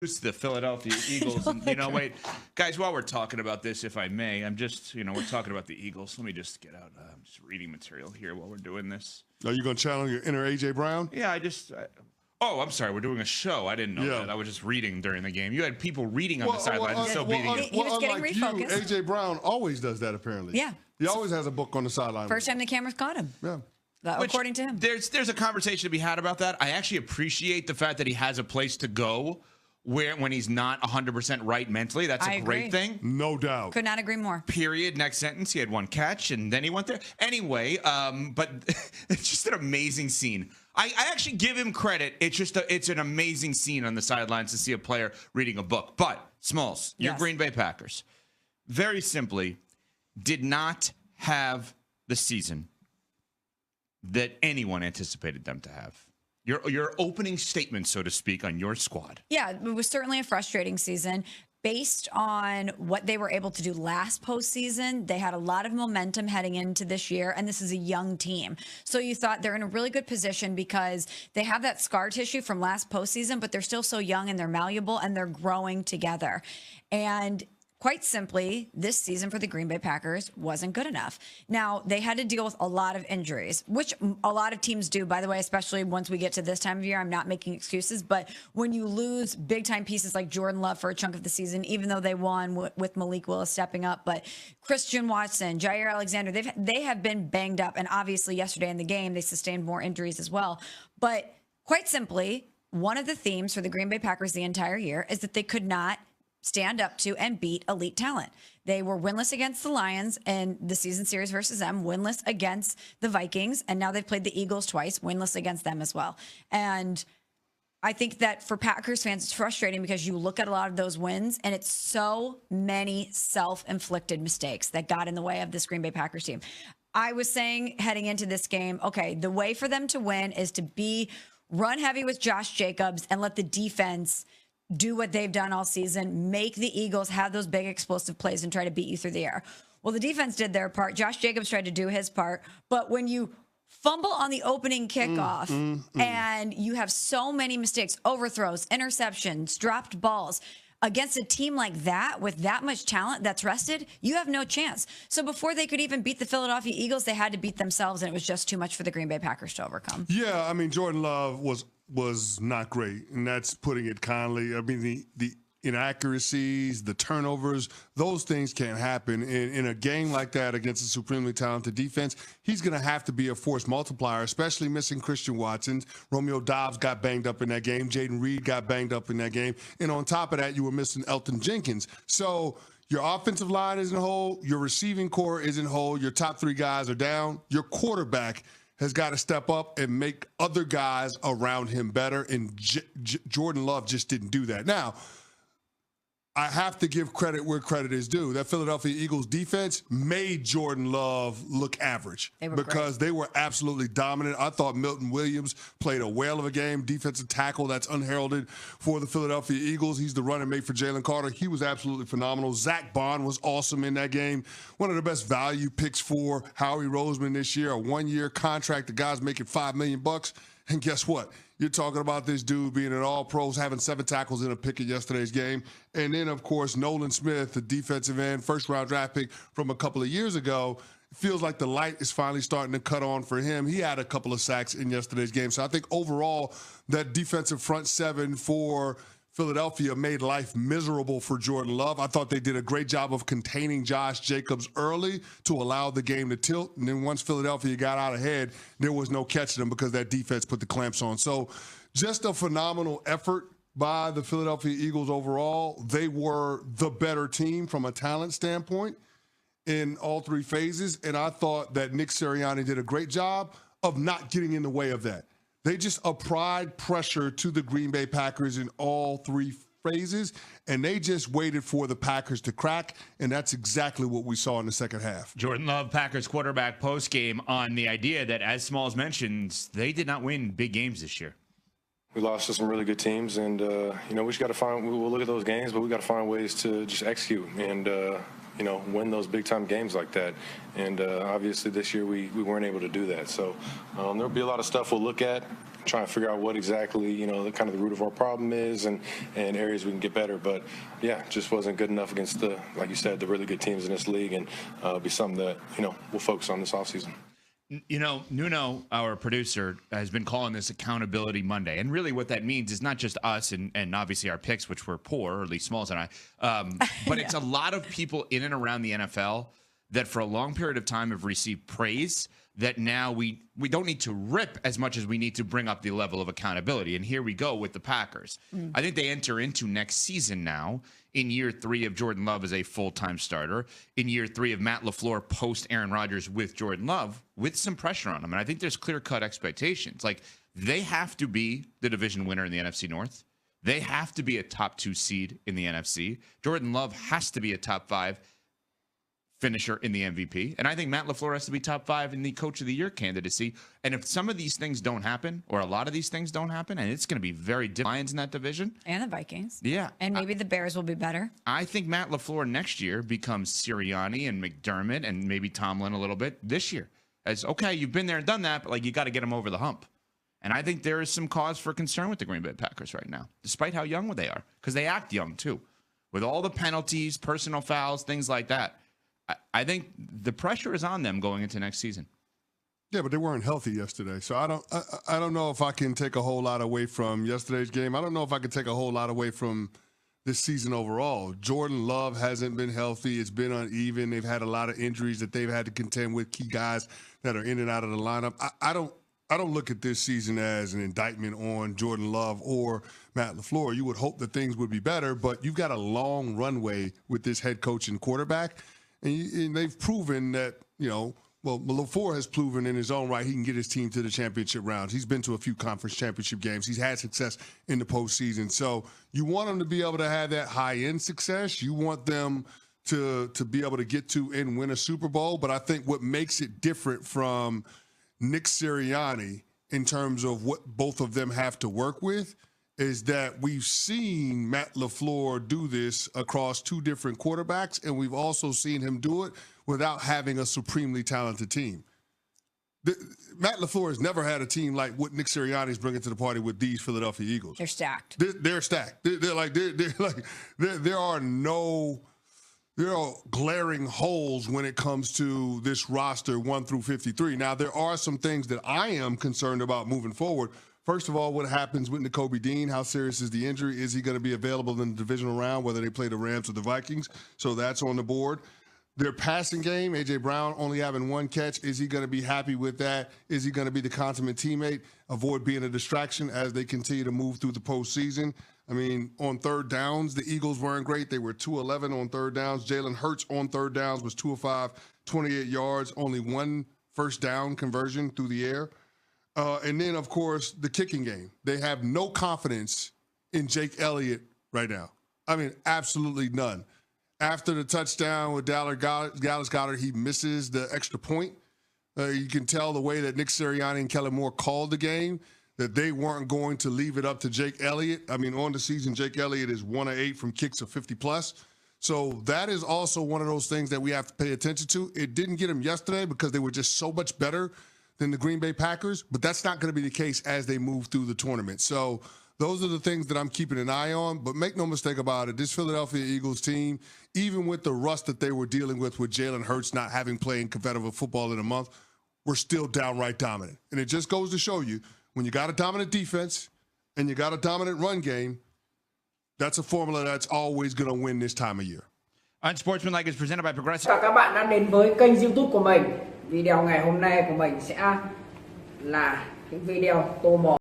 It's the Philadelphia Eagles. And, wait, guys, while we're talking about this, if I may, I'm just, we're talking about the Eagles. Let me just get out. I'm just reading material here while we're doing this. Are you going to channel your inner A.J. Brown? Yeah, I'm sorry. We're doing a show. I didn't know that. I was just reading during the game. You had people reading on the sidelines. He was getting refocused. A.J. Brown always does that, apparently. Yeah. He always has a book on the sideline. First time the cameras caught him. Yeah. According to him. There's a conversation to be had about that. I actually appreciate the fact that he has a place to go when he's not 100% right mentally. That's a great thing. No doubt. Could not agree more. Period. Next sentence. He had one catch, and then he went there. Anyway, but it's just an amazing scene. I actually give him credit. It's an amazing scene on the sidelines to see a player reading a book. But, Smalls, your Green Bay Packers, very simply, did not have the season that anyone anticipated them to have. Your opening statement, so to speak, on your squad. Yeah, it was certainly a frustrating season. Based on what they were able to do last postseason, they had a lot of momentum heading into this year, and this is a young team. So you thought they're in a really good position because they have that scar tissue from last postseason, but they're still so young and they're malleable and they're growing together. And quite simply, this season for the Green Bay Packers wasn't good enough. Now, they had to deal with a lot of injuries, which a lot of teams do, by the way, especially once we get to this time of year. I'm not making excuses, but when you lose big-time pieces like Jordan Love for a chunk of the season, even though they won with Malik Willis stepping up, but Christian Watson, Jair Alexander, they have been banged up, and obviously yesterday in the game, they sustained more injuries as well. But quite simply, one of the themes for the Green Bay Packers the entire year is that they could not stand up to and beat elite talent. They were winless against the Lions in the season series versus them, winless against the Vikings, and now they've played the Eagles twice, winless against them as well. And I think that for Packers fans, it's frustrating because you look at a lot of those wins, and it's so many self-inflicted mistakes that got in the way of this Green Bay Packers team. I was saying heading into this game, okay, the way for them to win is to be run heavy with Josh Jacobs and let the defense do what they've done all season, make the Eagles have those big explosive plays and try to beat you through the air. Well, the defense did their part. Josh Jacobs tried to do his part. But when you fumble on the opening kickoff and you have so many mistakes, overthrows, interceptions, dropped balls, against a team like that with that much talent that's rested, you have no chance. So before they could even beat the Philadelphia Eagles, they had to beat themselves, and it was just too much for the Green Bay Packers to overcome. Yeah, I mean, Jordan Love was not great, and that's putting it kindly. I mean, the inaccuracies, the turnovers, those things can't happen. In a game like that against a supremely talented defense, he's going to have to be a force multiplier, especially missing Christian Watson. Romeo Doubs got banged up in that game. Jayden Reed got banged up in that game. And on top of that, you were missing Elton Jenkins. So your offensive line isn't whole. Your receiving core isn't whole. Your top three guys are down. Your quarterback has got to step up and make other guys around him better. And Jordan Love just didn't do that. Now, I have to give credit where credit is due. That Philadelphia Eagles defense made Jordan Love look average because they were absolutely dominant. I thought Milton Williams played a whale of a game, defensive tackle that's unheralded for the Philadelphia Eagles. He's the running mate for Jalen Carter. He was absolutely phenomenal. Zach Bond was awesome in that game. One of the best value picks for Howie Roseman this year, a one-year contract. The guy's making $5 million. And guess what? You're talking about this dude being an all-pros, having 7 tackles in a pick in yesterday's game. And then, of course, Nolan Smith, the defensive end, first-round draft pick from a couple of years ago. It feels like the light is finally starting to cut on for him. He had a couple of sacks in yesterday's game. So I think overall that defensive front seven for Philadelphia made life miserable for Jordan Love. I thought they did a great job of containing Josh Jacobs early to allow the game to tilt. And then once Philadelphia got out ahead, there was no catching them because that defense put the clamps on. So just a phenomenal effort by the Philadelphia Eagles overall. They were the better team from a talent standpoint in all 3 phases. And I thought that Nick Sirianni did a great job of not getting in the way of that. They just applied pressure to the Green Bay Packers in all 3 phases, and they just waited for the Packers to crack, and that's exactly what we saw in the second half. Jordan Love, Packers quarterback, postgame on the idea that, as Smalls mentions, they did not win big games this year. We lost to some really good teams, and, we just got to we'll look at those games, but we got to find ways to just execute and, win those big-time games like that. And obviously this year we weren't able to do that. So there'll be a lot of stuff we'll look at, try and figure out what exactly, the kind of the root of our problem is and areas we can get better. But, yeah, just wasn't good enough against like you said, the really good teams in this league, and be something that, we'll focus on this offseason. Nuno, our producer, has been calling this Accountability Monday. And really what that means is not just us and obviously our picks, which were poor, or at least Smalls and I, but it's a lot of people in and around the NFL that for a long period of time have received praise that now we don't need to rip as much as we need to bring up the level of accountability. And here we go with the Packers. I think they enter into next season now in year 3 of Jordan Love as a full-time starter, in year 3 of Matt LaFleur post Aaron Rodgers with Jordan Love, with some pressure on them. And I think there's clear-cut expectations. Like, they have to be the division winner in the NFC North. They have to be a top 2 seed in the NFC. Jordan Love has to be a top 5 finisher in the MVP. And I think Matt LaFleur has to be top 5 in the Coach of the Year candidacy. And if some of these things don't happen, or a lot of these things don't happen, and it's going to be very different Lions in that division. And the Vikings. Yeah. And maybe the Bears will be better. I think Matt LaFleur next year becomes Sirianni and McDermott and maybe Tomlin a little bit this year. As, okay, you've been there and done that, but like you got to get them over the hump. And I think there is some cause for concern with the Green Bay Packers right now, despite how young they are, because they act young too. With all the penalties, personal fouls, things like that. I think the pressure is on them going into next season. Yeah, but they weren't healthy yesterday. So I don't know if I can take a whole lot away from yesterday's game. I don't know if I can take a whole lot away from this season overall. Jordan Love hasn't been healthy. It's been uneven. They've had a lot of injuries that they've had to contend with, key guys that are in and out of the lineup. I don't look at this season as an indictment on Jordan Love or Matt LaFleur. You would hope that things would be better, but you've got a long runway with this head coach and quarterback. And they've proven that, LaFleur has proven in his own right he can get his team to the championship rounds. He's been to a few conference championship games. He's had success in the postseason. So you want them to be able to have that high-end success. You want them to be able to get to and win a Super Bowl. But I think what makes it different from Nick Sirianni in terms of what both of them have to work with is that we've seen Matt LaFleur do this across 2 different quarterbacks, and we've also seen him do it without having a supremely talented team. Matt LaFleur has never had a team like what Nick Sirianni is bringing to the party with these Philadelphia Eagles. They're stacked. They're stacked. There are glaring holes when it comes to this roster 1 through 53. Now, there are some things that I am concerned about moving forward. First of all, what happens with Nakobe Dean? How serious is the injury? Is he going to be available in the divisional round, whether they play the Rams or the Vikings? So that's on the board. Their passing game, A.J. Brown only having 1 catch. Is he going to be happy with that? Is he going to be the consummate teammate? Avoid being a distraction as they continue to move through the postseason. I mean, on third downs, the Eagles weren't great. They were 2-11 on third downs. Jalen Hurts on third downs was 2 of 5, 28 yards, only 1 first down conversion through the air. And then, of course, the kicking game. They have no confidence in Jake Elliott right now. I mean, absolutely none. After the touchdown with Dallas Goedert, he misses the extra point. You can tell the way that Nick Sirianni and Kellen Moore called the game that they weren't going to leave it up to Jake Elliott. I mean, on the season, Jake Elliott is 1 of 8 from kicks of 50+. So that is also one of those things that we have to pay attention to. It didn't get them yesterday because they were just so much better than the Green Bay Packers, but that's not going to be the case as they move through the tournament. So those are the things that I'm keeping an eye on, but make no mistake about it, this Philadelphia Eagles team, even with the rust that they were dealing with Jalen Hurts not having played competitive football in a month, we're still downright dominant. And it just goes to show you, when you got a dominant defense and you got a dominant run game, that's a formula that's always going to win this time of year. Unsportsmanlike is presented by Progressive. Chào các bạn đã đến với kênh YouTube của mình. Video ngày hôm nay của mình sẽ là những video tô màu